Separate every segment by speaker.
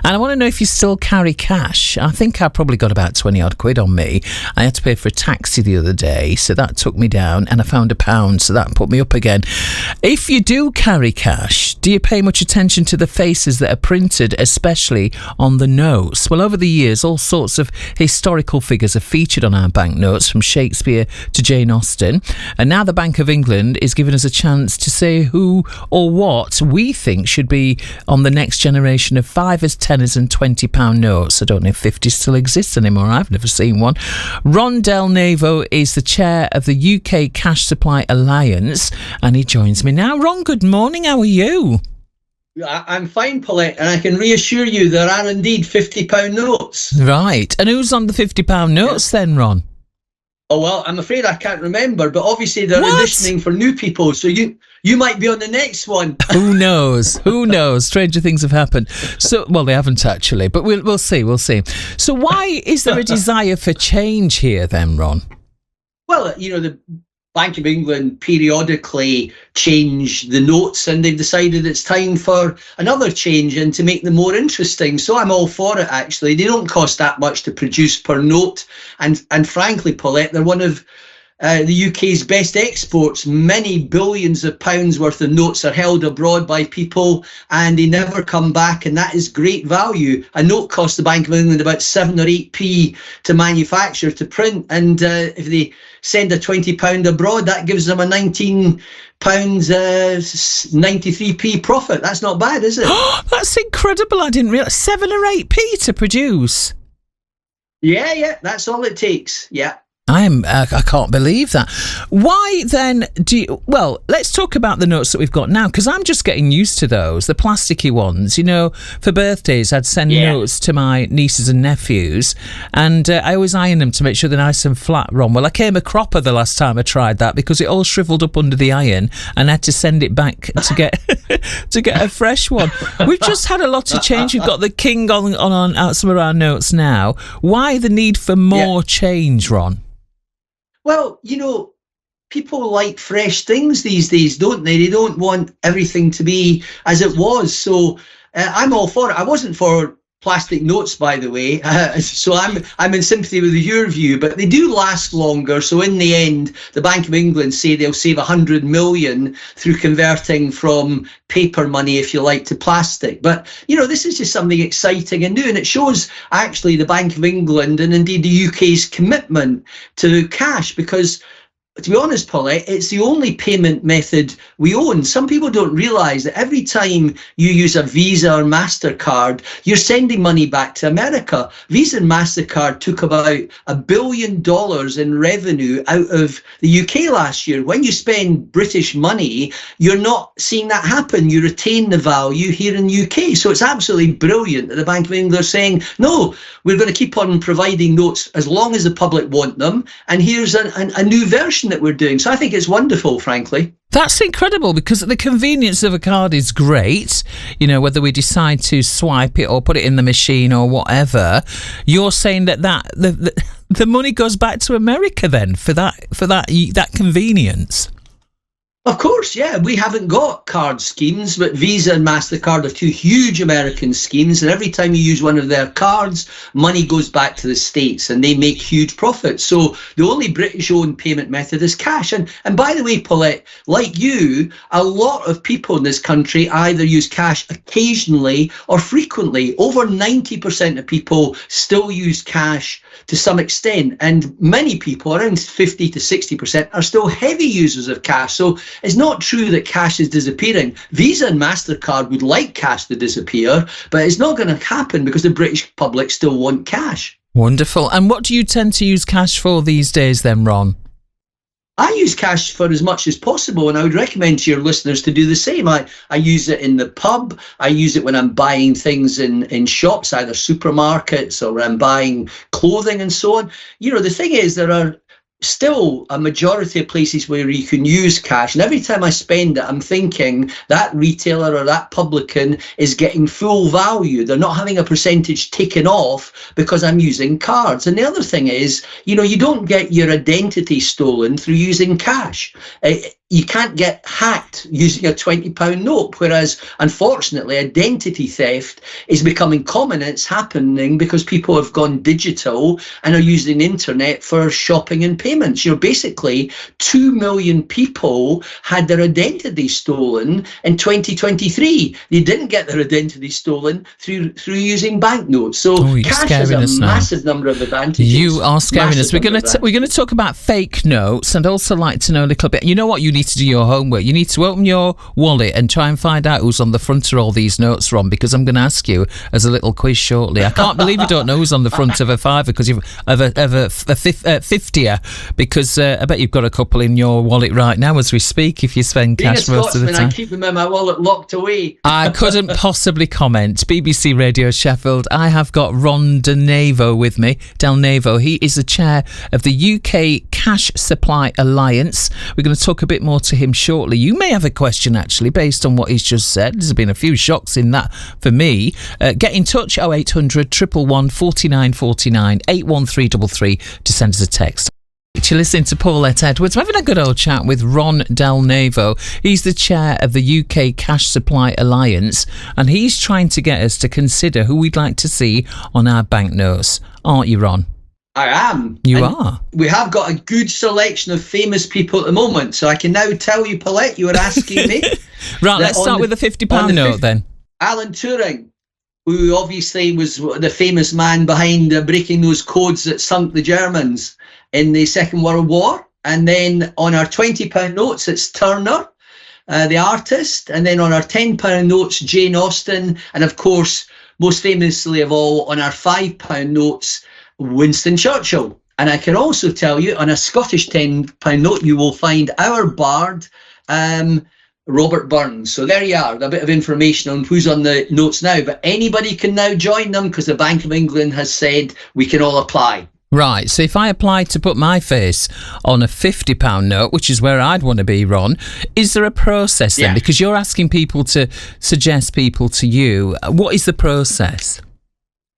Speaker 1: And I want to know if you still carry cash. I think I probably got about 20 odd quid on me. I had to pay for a taxi the other day, so that took me down, and I found £1, so that put me up again. If you do carry cash, do you pay much attention to the faces that are printed, especially on the notes? Well, over the years, all sorts of historical figures are featured on our banknotes, from Shakespeare to Jane Austen. And now the Bank of England is giving us a chance to say who or what we think should be on the next generation of 5s, 10s and £20 notes. I don't know if 50 still exists anymore. I've never seen one. Ron Delnevo is the chair of the UK Cash Supply Alliance, and he joins me now. Ron, good morning. How are you?
Speaker 2: I'm fine, Paulette, and I can reassure you there are indeed £50 notes.
Speaker 1: Right. And who's on the £50 notes then, Ron?
Speaker 2: Oh, well, I'm afraid I can't remember, but obviously they're auditioning for new people, so you might be on the next one.
Speaker 1: Who knows? Who knows? Stranger things have happened. So, well, they haven't actually, but we'll see. We'll see. So why is there a desire for change here then, Ron?
Speaker 2: Well, the Bank of England periodically change the notes, and they've decided it's time for another change and to make them more interesting. So I'm all for it, actually. They don't cost that much to produce per note. And frankly, Paulette, they're one of the UK's best exports. Many billions of pounds worth of notes are held abroad by people and they never come back, and that is great value. A note costs the Bank of England about 7 or 8p to manufacture, to print, and if they send a £20 abroad, that gives them a £19 93p profit. That's not bad, is it?
Speaker 1: That's incredible. I didn't realise. 7 or 8p to produce.
Speaker 2: Yeah, that's all it takes. Yeah.
Speaker 1: I can't believe that. Why then well, let's talk about the notes that we've got now, because I'm just getting used to those, the plasticky ones. For birthdays, I'd send notes to my nieces and nephews, and I always iron them to make sure they're nice and flat, Ron. Well, I came a cropper the last time I tried that because it all shriveled up under the iron, and I had to send it back to get to get a fresh one. We've just had a lot of change. We've got the king on out some of our notes now. Why the need for more change, Ron?
Speaker 2: Well, people like fresh things these days, don't they? They don't want everything to be as it was. So I'm all for it. I wasn't for plastic notes, by the way. So I'm in sympathy with your view, but they do last longer. So in the end, the Bank of England say they'll save 100 million through converting from paper money, if you like, to plastic. But, this is just something exciting and new, and it shows actually the Bank of England and indeed the UK's commitment to cash, because to be honest, Paulette, it's the only payment method we own. Some people don't realise that every time you use a Visa or MasterCard, you're sending money back to America. Visa and MasterCard took about $1 billion in revenue out of the UK last year. When you spend British money, you're not seeing that happen. You retain the value here in the UK. So it's absolutely brilliant that the Bank of England are saying, no, we're going to keep on providing notes as long as the public want them. And here's a new version that we're doing. So I think it's wonderful, frankly.
Speaker 1: That's incredible, because the convenience of a card is great. Whether we decide to swipe it or put it in the machine or whatever, you're saying that the money goes back to America then for that convenience.
Speaker 2: Of course, yeah. We haven't got card schemes, but Visa and MasterCard are two huge American schemes, and every time you use one of their cards, money goes back to the States and they make huge profits. So the only British-owned payment method is cash. And by the way, Paulette, like you, a lot of people in this country either use cash occasionally or frequently. Over 90% of people still use cash to some extent, and many people, around 50 to 60%, are still heavy users of cash. So it's not true that cash is disappearing. Visa and MasterCard would like cash to disappear, but it's not going to happen because the British public still want cash.
Speaker 1: Wonderful. And what do you tend to use cash for these days then, Ron?
Speaker 2: I use cash for as much as possible, and I would recommend to your listeners to do the same. I use it in the pub. I use it when I'm buying things in shops, either supermarkets or when I'm buying clothing and so on. The thing is, there are still a majority of places where you can use cash, and every time I spend it, I'm thinking that retailer or that publican is getting full value. They're not having a percentage taken off because I'm using cards. And the other thing is, you don't get your identity stolen through using cash. you can't get hacked using a £20 note, whereas unfortunately identity theft is becoming common. It's happening because people have gone digital and are using the internet for shopping and payments. Basically 2 million people had their identity stolen in 2023. They didn't get their identity stolen through using banknotes. So cash has a massive number of advantages.
Speaker 1: You are scaring us. We're going to talk about fake notes, and also like to know a little bit. You know what? You need to do your homework. You need to open your wallet and try and find out who's on the front of all these notes, Ron, because I'm going to ask you as a little quiz shortly. I can't believe you don't know who's on the front of a fiver because you've of a 50er, because I bet you've got a couple in your wallet right now as we speak if you spend cash most of the time.
Speaker 2: I keep them in my wallet locked away.
Speaker 1: I couldn't possibly comment. BBC Radio Sheffield, I have got Ron Delnevo with me. Delnevo, he is the chair of the UK Cash Supply Alliance. We're going to talk a bit more to him shortly. You may have a question actually based on what he's just said. There's been a few shocks in that for me. Get in touch 0800 111 49 49 81333 to send us a text. You're listening to Paulette Edwards. We're having a good old chat with Ron Delnevo. He's the chair of the UK Cash Supply Alliance, and he's trying to get us to consider who we'd like to see on our banknotes. Aren't you, Ron?
Speaker 2: I am.
Speaker 1: You are.
Speaker 2: We have got a good selection of famous people at the moment, so I can now tell you, Paulette, you were asking me.
Speaker 1: Right, let's start with the £50 note then.
Speaker 2: Alan Turing, who obviously was the famous man behind breaking those codes that sunk the Germans in the Second World War. And then on our £20 notes, it's Turner, the artist. And then on our £10 notes, Jane Austen. And of course, most famously of all, on our £5 notes, Winston Churchill. And I can also tell you, on a Scottish £10 note, you will find our bard, Robert Burns. So there you are, a bit of information on who's on the notes now. But anybody can now join them because the Bank of England has said we can all apply.
Speaker 1: Right, so if I apply to put my face on a £50 note, which is where I'd want to be, Ron, is there a process then? Yeah. Because you're asking people to suggest people to you. What is the process?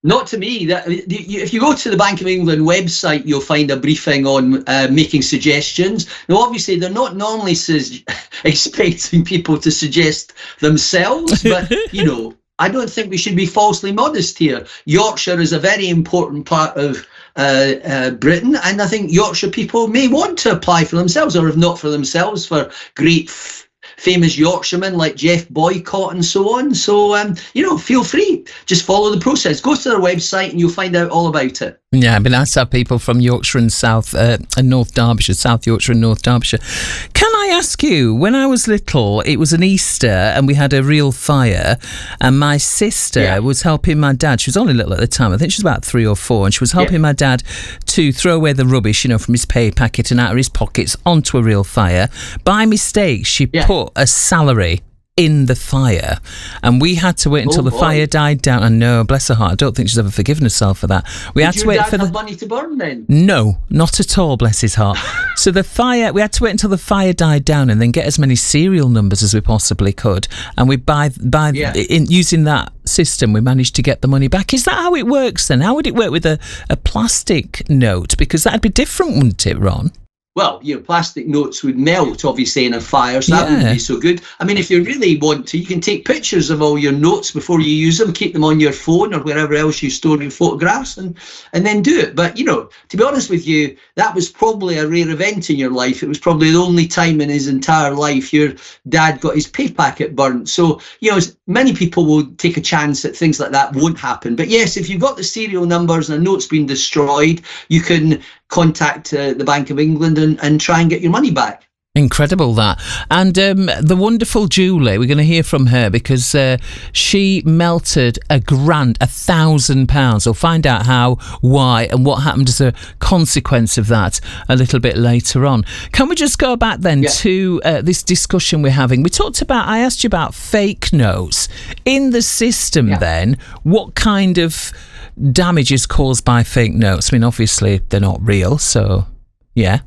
Speaker 2: Not to me. If you go to the Bank of England website, you'll find a briefing on making suggestions. Now, obviously, they're not normally expecting people to suggest themselves, but, I don't think we should be falsely modest here. Yorkshire is a very important part of Britain, and I think Yorkshire people may want to apply for themselves, or if not for themselves, for great famous Yorkshiremen like Jeff Boycott and so on. So, feel free. Just follow the process. Go to their website and you'll find out all about it.
Speaker 1: Yeah, it'd be nice to have people from Yorkshire and South and North Derbyshire, South Yorkshire and North Derbyshire. Can I ask you, when I was little, it was an Easter and we had a real fire, and my sister was helping my dad. She was only little at the time. I think she was about 3 or 4, and she was helping my dad to throw away the rubbish, from his pay packet and out of his pockets onto a real fire. By mistake, she put a salary in the fire, and we had to wait until the fire died down. And no, bless her heart, I don't think she's ever forgiven herself for that. We had to wait for the
Speaker 2: money to burn then.
Speaker 1: No, not at all, bless his heart. So we had to wait until the fire died down and then get as many serial numbers as we possibly could, and we using that system we managed to get the money back. Is that how it works then? How would it work with a plastic note? Because that'd be different, wouldn't it, Ron?
Speaker 2: Well, plastic notes would melt, obviously, in a fire, so that wouldn't be so good. I mean, if you really want to, you can take pictures of all your notes before you use them, keep them on your phone or wherever else you store your photographs, and then do it. But, to be honest with you, that was probably a rare event in your life. It was probably the only time in his entire life your dad got his pay packet burnt. So, many people will take a chance that things like that won't happen. But yes, if you've got the serial numbers and a note's been destroyed, you can contact the Bank of England and try and get your money back.
Speaker 1: Incredible, that. And the wonderful Julie, we're going to hear from her because she melted £1,000. We'll find out how, why, and what happened as a consequence of that a little bit later on. Can we just go back then to this discussion we're having? I asked you about fake notes. In the system then, what kind of damage is caused by fake notes? I mean, obviously, they're not real, so, yeah.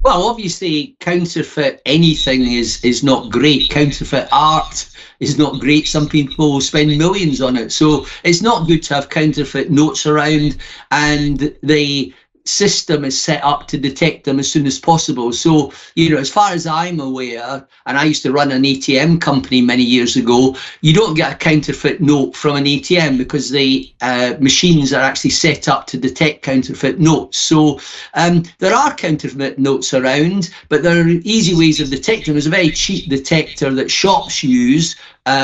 Speaker 2: Well, obviously, counterfeit anything is not great. Counterfeit art is not great. Some people will spend millions on it. So it's not good to have counterfeit notes around, and the system is set up to detect them as soon as possible. So, as far as I'm aware, and I used to run an ATM company many years ago, you don't get a counterfeit note from an ATM because the machines are actually set up to detect counterfeit notes. So there are counterfeit notes around, but there are easy ways of detecting. There's a very cheap detector that shops use,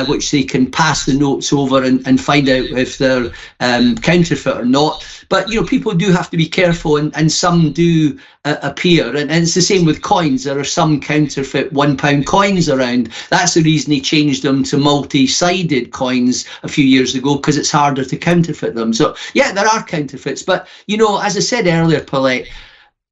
Speaker 2: which they can pass the notes over and find out if they're counterfeit or not. But, people do have to be careful, and some do appear. And it's the same with coins. There are some counterfeit £1 coins around. That's the reason they changed them to multi-sided coins a few years ago, because it's harder to counterfeit them. So, yeah, there are counterfeits. But, as I said earlier, Paulette,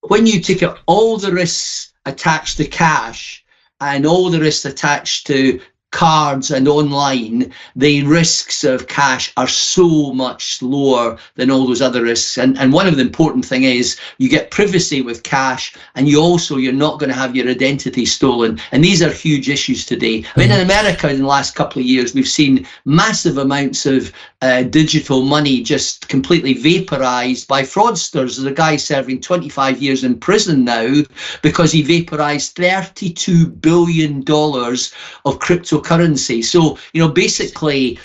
Speaker 2: when you take all the risks attached to cash and all the risks attached to cards and online, the risks of cash are so much lower than all those other risks. And one of the important thing is you get privacy with cash, and you're not going to have your identity stolen. And these are huge issues today. I mean, in America in the last couple of years, we've seen massive amounts of digital money just completely vaporized by fraudsters. There's a guy serving 25 years in prison now because he vaporized $32 billion of cryptocurrency. So, basically,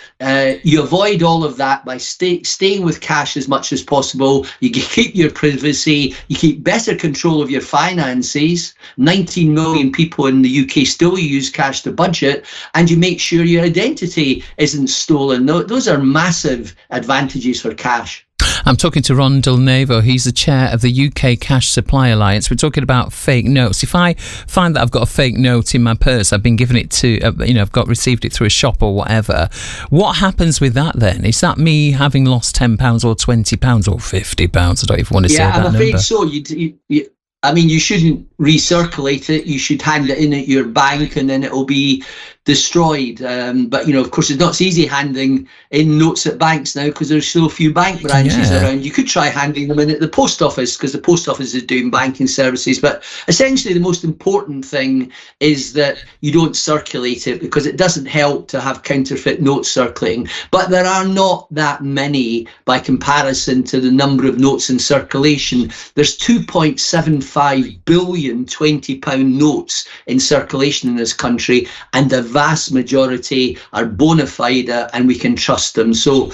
Speaker 2: you avoid all of that by staying with cash as much as possible. You keep your privacy, you keep better control of your finances. 19 million people in the UK still use cash to budget, and you make sure your identity isn't stolen. Those are massive advantages for cash.
Speaker 1: I'm talking to Ron Delnevo. He's the chair of the UK Cash Supply Alliance. We're talking about fake notes. If I find that I've got a fake note in my purse, I've been given it to, I've received it through a shop or whatever. What happens with that then? Is that me having lost £10 or £20 or £50? I don't even want to say that number.
Speaker 2: Yeah, I'm afraid so. You shouldn't recirculate it. You should hand it in at your bank, and then it will be destroyed. But of course, it's not so easy handing in notes at banks now because there's so few bank branches around. You could try handing them in at the post office because the post office is doing banking services. But essentially, the most important thing is that you don't circulate it, because it doesn't help to have counterfeit notes circulating. But there are not that many by comparison to the number of notes in circulation. There's 2.75 billion £20 notes in circulation in this country, and the vast majority are bona fide and we can trust them. So,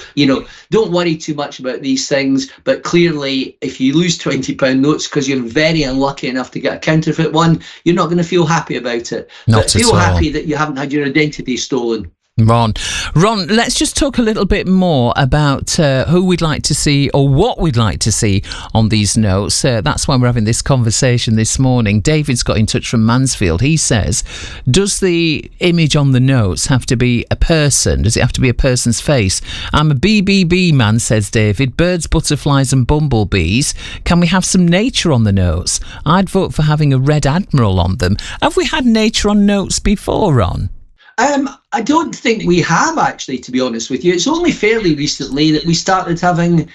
Speaker 2: don't worry too much about these things. But clearly, if you lose £20 notes because you're very unlucky enough to get a counterfeit one, you're not going to feel happy about it. But feel happy that you haven't had your identity stolen.
Speaker 1: Ron, let's just talk a little bit more about who we'd like to see or what we'd like to see on these notes. That's why we're having this conversation this morning. David's got in touch from Mansfield. He says, does the image on the notes have to be a person? Does it have to be a person's face? I'm a BBB man, says David. Birds, butterflies and bumblebees. Can we have some nature on the notes? I'd vote for having a red admiral on them. Have we had nature on notes before, Ron?
Speaker 2: I don't think we have, actually, to be honest with you. It's only fairly recently that we started having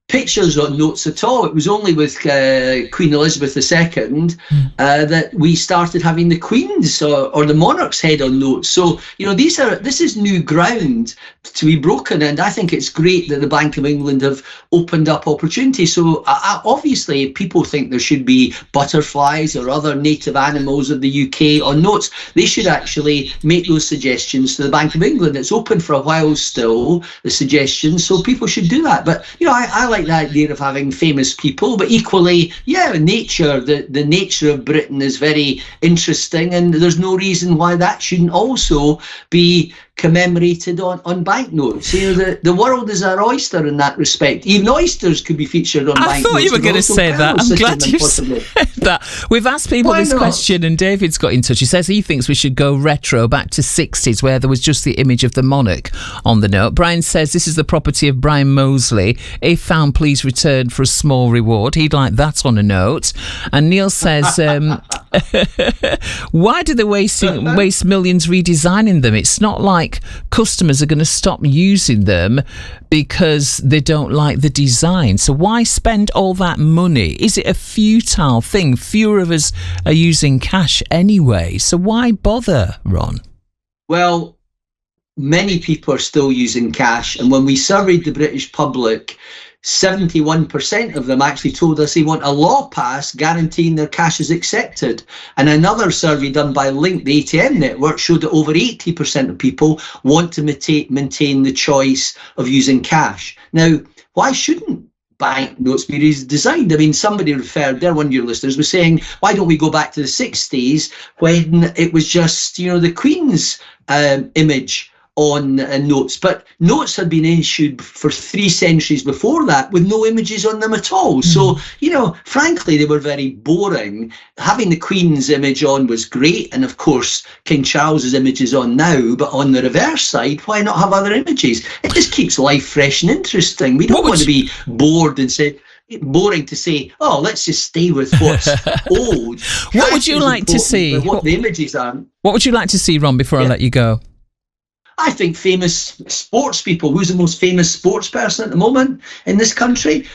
Speaker 2: pictures on notes at all. It was only with Queen Elizabeth II that we started having the Queen's or the monarch's head on notes. So, this is new ground to be broken, and I think it's great that the Bank of England have opened up opportunities. So, obviously, if people think there should be butterflies or other native animals of the UK on notes, they should actually make those suggestions to the Bank of England. It's open for a while still, the suggestions, so people should do that. But, I like the idea of having famous people, but equally, nature, the nature of Britain is very interesting, and there's no reason why that shouldn't also be commemorated on banknotes. The world is our oyster in that respect. Even oysters could be featured on banknotes. I thought
Speaker 1: you were going to say that. I'm glad you said that. We've asked people this question, and David's got in touch. He says he thinks we should go retro back to 60s, where there was just the image of the monarch on the note. Brian says this is the property of Brian Mosley. If found, please return for a small reward. He'd like that on a note. And Neil says, why do they waste millions redesigning them? It's not like customers are going to stop using them because they don't like the design. So why spend all that money? Is it a futile thing? Fewer of us are using cash anyway. So why bother, Ron?
Speaker 2: Well, many people are still using cash. And when we surveyed the British public, 71% of them actually told us they want a law passed guaranteeing their cash is accepted. And another survey done by Link, the ATM network, showed that over 80% of people want to maintain the choice of using cash. Now, why shouldn't banknotes be redesigned? I mean, somebody referred there, one of your listeners was saying, why don't we go back to the 60s when it was just, the Queen's image on notes? But notes had been issued for 3 centuries before that with no images on them at all. So, frankly, they were very boring. Having the Queen's image on was great. And of course, King Charles's image is on now. But on the reverse side, why not have other images? It just keeps life fresh and interesting. We don't want to be bored and say, boring to say, oh, let's just stay with what's old.
Speaker 1: What would you like to see?
Speaker 2: What the images are.
Speaker 1: What would you like to see, Ron, before I let you go?
Speaker 2: I think famous sports people. Who's the most famous sports person at the moment in this country?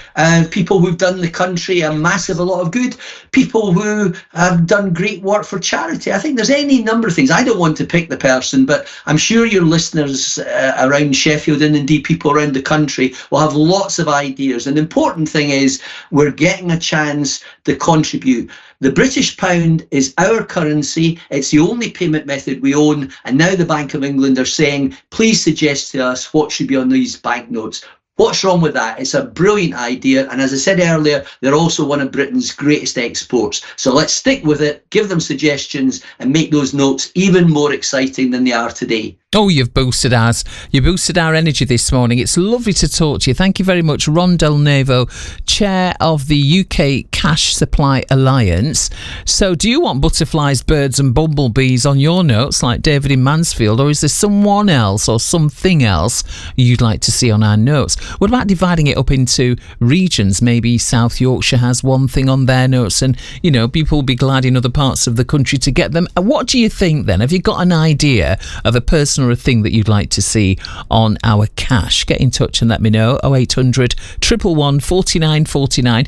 Speaker 2: People who've done the country a lot of good. People who have done great work for charity. I think there's any number of things. I don't want to pick the person, but I'm sure your listeners around Sheffield and indeed people around the country will have lots of ideas. And the important thing is we're getting a chance to contribute. The British pound is our currency. It's the only payment method we own. And now the Bank of England are saying, please suggest to us what should be on these banknotes. What's wrong with that? It's a brilliant idea. And as I said earlier, they're also one of Britain's greatest exports. So let's stick with it, give them suggestions and make those notes even more exciting than they are today.
Speaker 1: Oh, you've boosted ours. You boosted our energy this morning. It's lovely to talk to you. Thank you very much, Ron Delnevo, Chair of the UK Cash Supply Alliance. So do you want butterflies, birds and bumblebees on your notes like David in Mansfield, or is there someone else or something else you'd like to see on our notes? What about dividing it up into regions? Maybe South Yorkshire has one thing on their notes and, people will be glad in other parts of the country to get them. What do you think then? Have you got an idea of a person or a thing that you'd like to see on our cash? Get in touch and let me know. 0800 111 4949.